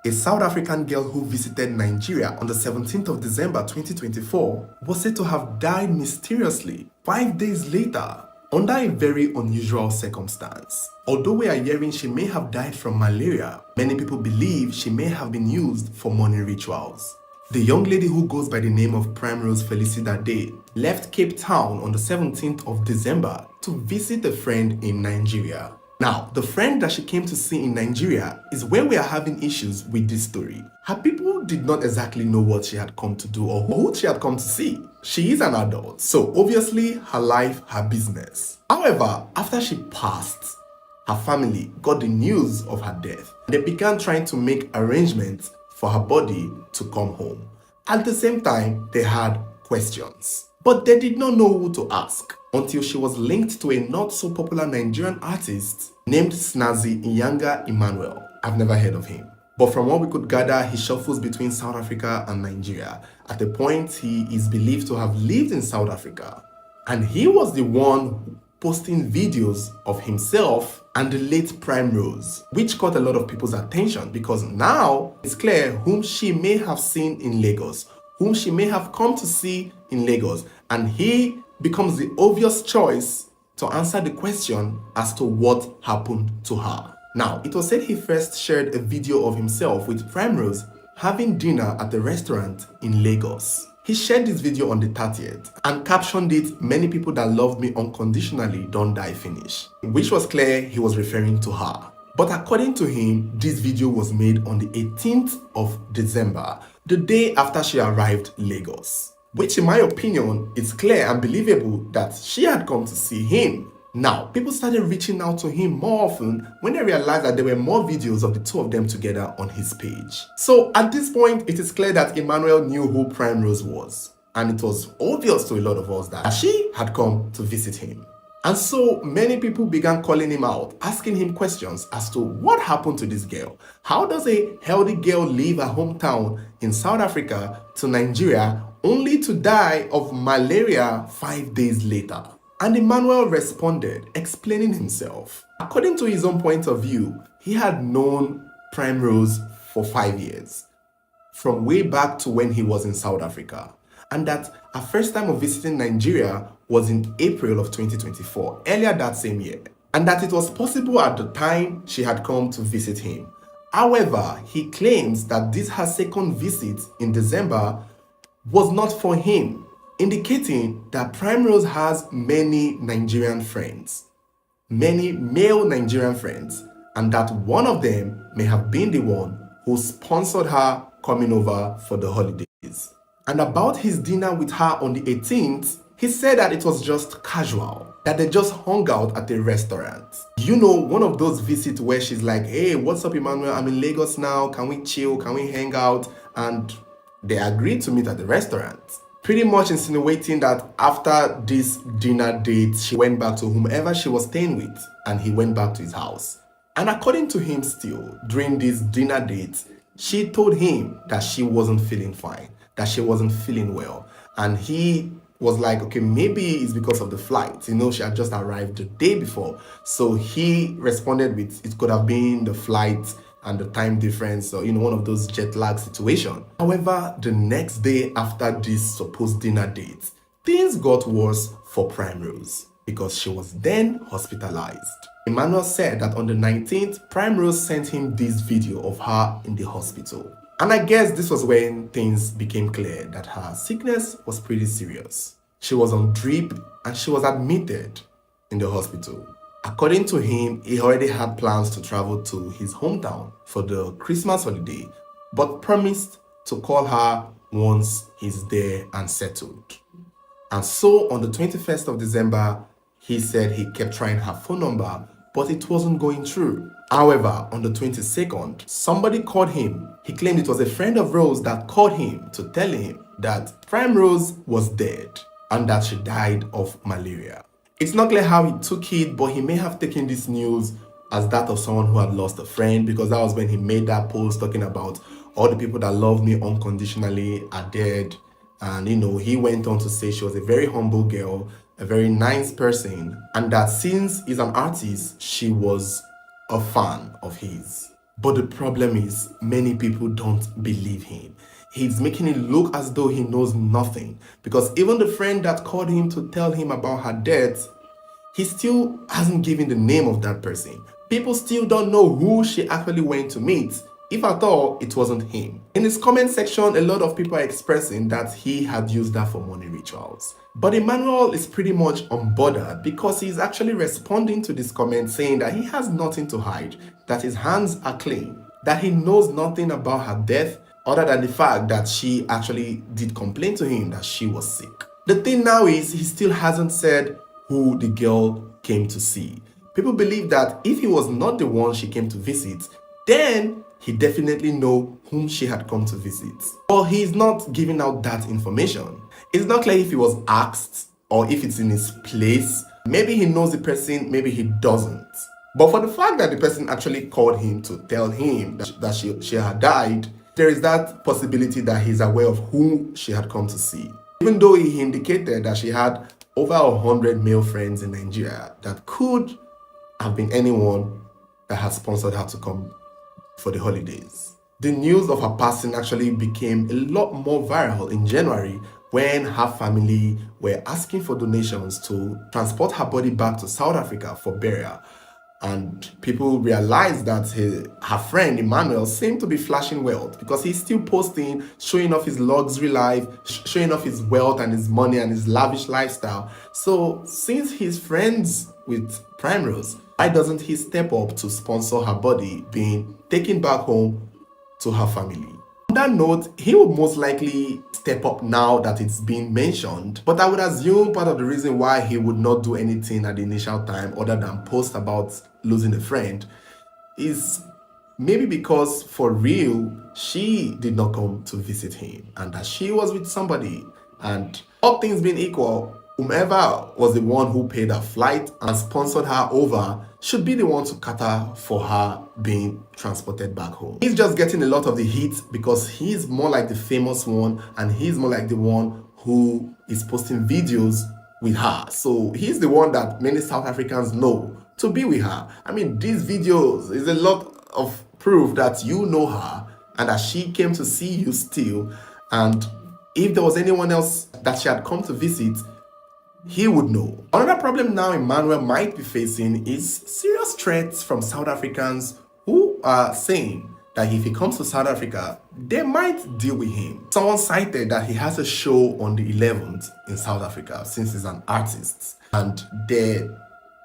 A South African girl who visited Nigeria on the 17th of December 2024 was said to have died mysteriously 5 days later under a very unusual circumstance. Although we are hearing she may have died from malaria, many people believe she may have been used for money rituals. The young lady who goes by the name of Primrose Felicita Day left Cape Town on the 17th of December to visit a friend in Nigeria. Now, the friend that she came to see in Nigeria is where we are having issues with this story. Her people did not exactly know what she had come to do or who she had come to see. She is an adult, so obviously her life, her business. However, after she passed, her family got the news of her death. They began trying to make arrangements for her body to come home. At the same time, they had questions, but they did not know who to ask until she was linked to a not so popular Nigerian artist named Snazzy Nyanga Emmanuel. I've never heard of him, but from what we could gather, he shuffles between South Africa and Nigeria. At a point, he is believed to have lived in South Africa, and he was the one posting videos of himself and the late Primrose, which caught a lot of people's attention because now it's clear whom she may have seen in Lagos, whom she may have come to see in Lagos, and he becomes the obvious choice to answer the question as to what happened to her. Now, it was said he first shared a video of himself with Primrose having dinner at a restaurant in Lagos. He shared this video on the 30th and captioned it, "Many people that loved me unconditionally don't die finish," which was clear he was referring to her. But according to him, this video was made on the 18th of December, the day after she arrived in Lagos, which in my opinion, it's clear and believable that she had come to see him. Now, people started reaching out to him more often when they realized that there were more videos of the two of them together on his page. So at this point, it is clear that Emmanuel knew who Primrose was, and it was obvious to a lot of us that she had come to visit him. And so many people began calling him out, asking him questions as to what happened to this girl. How does a healthy girl leave her hometown in South Africa to Nigeria only to die of malaria 5 days later? And Emmanuel responded, explaining himself. According to his own point of view, he had known Primrose for 5 years, from way back to when he was in South Africa, and that her first time of visiting Nigeria was in April of 2024, earlier that same year, and that it was possible at the time she had come to visit him. However, he claims that this her second visit in December was not for him, indicating that Primrose has many Nigerian friends, many male Nigerian friends, and that one of them may have been the one who sponsored her coming over for the holidays. And about his dinner with her on the 18th, he said that it was just casual, that they just hung out at a restaurant. You know, one of those visits where she's like, "Hey, what's up, Emmanuel? I'm in Lagos now. Can we chill? Can we hang out?" And they agreed to meet at the restaurant, pretty much insinuating that after this dinner date, she went back to whomever she was staying with, and he went back to his house. And according to him still, during this dinner date, she told him that she wasn't feeling fine, that she wasn't feeling well. And he was like, okay, maybe it's because of the flight. You know, she had just arrived the day before. So he responded with, it could have been the flight and the time difference, or one of those jet lag situation. However, the next day after this supposed dinner date, things got worse for Primrose because she was then hospitalized. Emmanuel said that on the 19th, Primrose sent him this video of her in the hospital. And I guess this was when things became clear that her sickness was pretty serious. She was on drip and she was admitted in the hospital. According to him, he already had plans to travel to his hometown for the Christmas holiday, but promised to call her once he's there and settled. And so on the 21st of December, he said he kept trying her phone number, but it wasn't going through. However, on the 22nd, somebody called him. He claimed it was a friend of Rose that called him to tell him that Primrose was dead and that she died of malaria. It's not clear how he took it, but he may have taken this news as that of someone who had lost a friend, because that was when he made that post talking about all the people that love me unconditionally are dead. And he went on to say she was a very humble girl, a very nice person, and that since he's an artist, she was a fan of his. But the problem is, many people don't believe him. He's making it look as though he knows nothing. Because even the friend that called him to tell him about her death, he still hasn't given the name of that person. People still don't know who she actually went to meet. If at all, it wasn't him. In his comment section, a lot of people are expressing that he had used that for money rituals. But Emmanuel is pretty much unbothered because he's actually responding to this comment saying that he has nothing to hide, that his hands are clean, that he knows nothing about her death other than the fact that she actually did complain to him that she was sick. The thing now is he still hasn't said who the girl came to see. People believe that if he was not the one she came to visit, then he definitely know whom she had come to visit. But he's not giving out that information. It's not clear if he was asked or if it's in his place. Maybe he knows the person, maybe he doesn't. But for the fact that the person actually called him to tell him that she had died, there is that possibility that he's aware of whom she had come to see. Even though he indicated that she had over 100 male friends in Nigeria, that could have been anyone that had sponsored her to come for the holidays. The news of her passing actually became a lot more viral in January when her family were asking for donations to transport her body back to South Africa for burial. And people realized that her friend Emmanuel seemed to be flashing wealth because he's still posting, showing off his luxury life, showing off his wealth and his money and his lavish lifestyle. So since he's friends with Primrose, why doesn't he step up to sponsor her body being taken back home to her family? On that note, he would most likely step up now that it's been mentioned, but I would assume part of the reason why he would not do anything at the initial time other than post about losing a friend is maybe because for real, she did not come to visit him and that she was with somebody, and all things being equal, whomever was the one who paid her flight and sponsored her over should be the one to cater for her being transported back home. He's just getting a lot of the heat because he's more like the famous one and he's more like the one who is posting videos with her. So he's the one that many South Africans know to be with her. I mean, these videos is a lot of proof that you know her and that she came to see you still. And if there was anyone else that she had come to visit, he would know. Another problem now Emmanuel might be facing is serious threats from South Africans who are saying that if he comes to South Africa, they might deal with him. Someone cited that he has a show on the 11th in South Africa since he's an artist, and they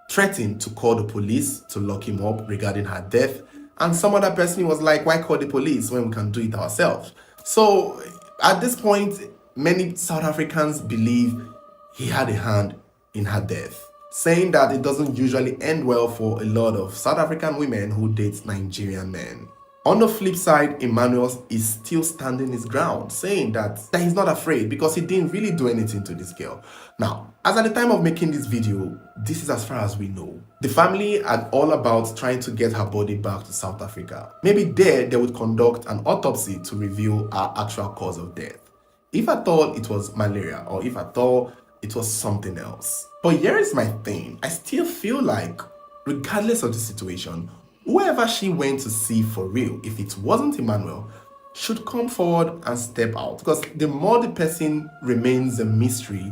threatened to call the police to lock him up regarding her death. And some other person was like, why call the police when we can do it ourselves? So at this point, many South Africans believe he had a hand in her death, saying that it doesn't usually end well for a lot of South African women who date Nigerian men. On the flip side, Emmanuel is still standing his ground, saying that he's not afraid because he didn't really do anything to this girl. Now, as at the time of making this video, this is as far as we know. The family are all about trying to get her body back to South Africa. Maybe there they would conduct an autopsy to reveal her actual cause of death. If at all it was malaria, or if at all it was something else. But here is my thing. I still feel like, regardless of the situation, whoever she went to see for real, if it wasn't Emmanuel, should come forward and step out. Because the more the person remains a mystery,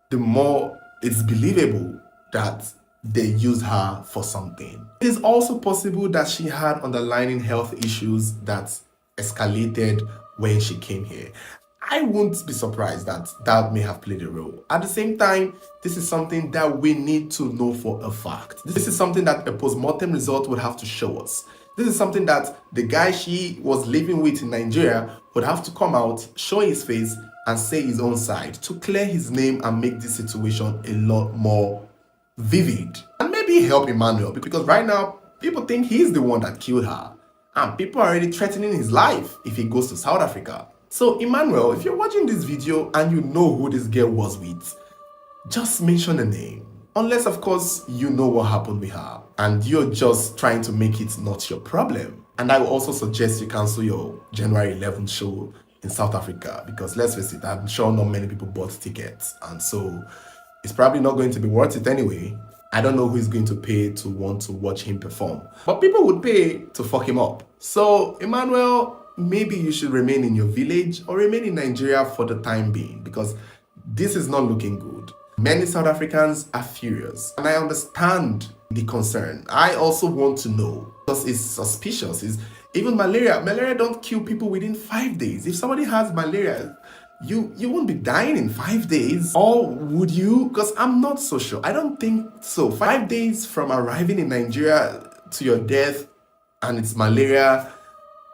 the more it's believable that they used her for something. It is also possible that she had underlying health issues that escalated when she came here. I wouldn't be surprised that that may have played a role. At the same time, this is something that we need to know for a fact. This is something that a post-mortem result would have to show us. This is something that the guy she was living with in Nigeria would have to come out, show his face, and say his own side to clear his name and make this situation a lot more vivid. And maybe help Emmanuel, because right now, people think he's the one that killed her. And people are already threatening his life if he goes to South Africa. So Emmanuel, if you're watching this video and you know who this girl was with, just mention a name. Unless, of course, you know what happened with her and you're just trying to make it not your problem. And I will also suggest you cancel your January 11th show in South Africa, because let's face it, I'm sure not many people bought tickets, and so it's probably not going to be worth it anyway. I don't know who is going to pay to want to watch him perform, but people would pay to fuck him up. So, Emmanuel, maybe you should remain in your village or remain in Nigeria for the time being because this is not looking good. Many South Africans are furious, and I understand the concern. I also want to know because it's suspicious. It's even malaria. Malaria don't kill people within 5 days. If somebody has malaria, you won't be dying in 5 days, or would you? Because I'm not so sure. I don't think so. 5 days from arriving in Nigeria to your death, and it's malaria.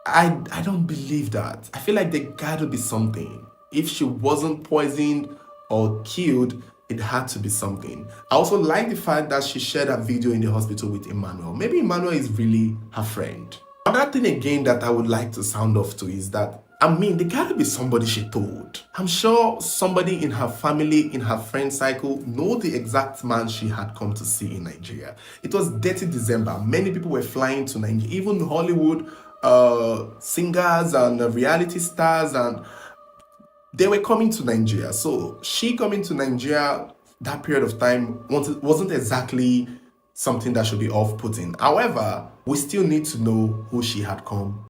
I don't believe that. I feel like there gotta be something. If she wasn't poisoned or killed, it had to be something. I also like the fact that she shared a video in the hospital with Emmanuel. Maybe Emmanuel is really her friend. Another thing again that I would like to sound off to is that, there gotta be somebody she told. I'm sure somebody in her family, in her friend cycle, know the exact man she had come to see in Nigeria. It was Dirty December. Many people were flying to Nigeria, even Hollywood singers and reality stars, and they were coming to Nigeria. So she coming to Nigeria that period of time wasn't exactly something that should be off-putting. However, we still need to know who she had come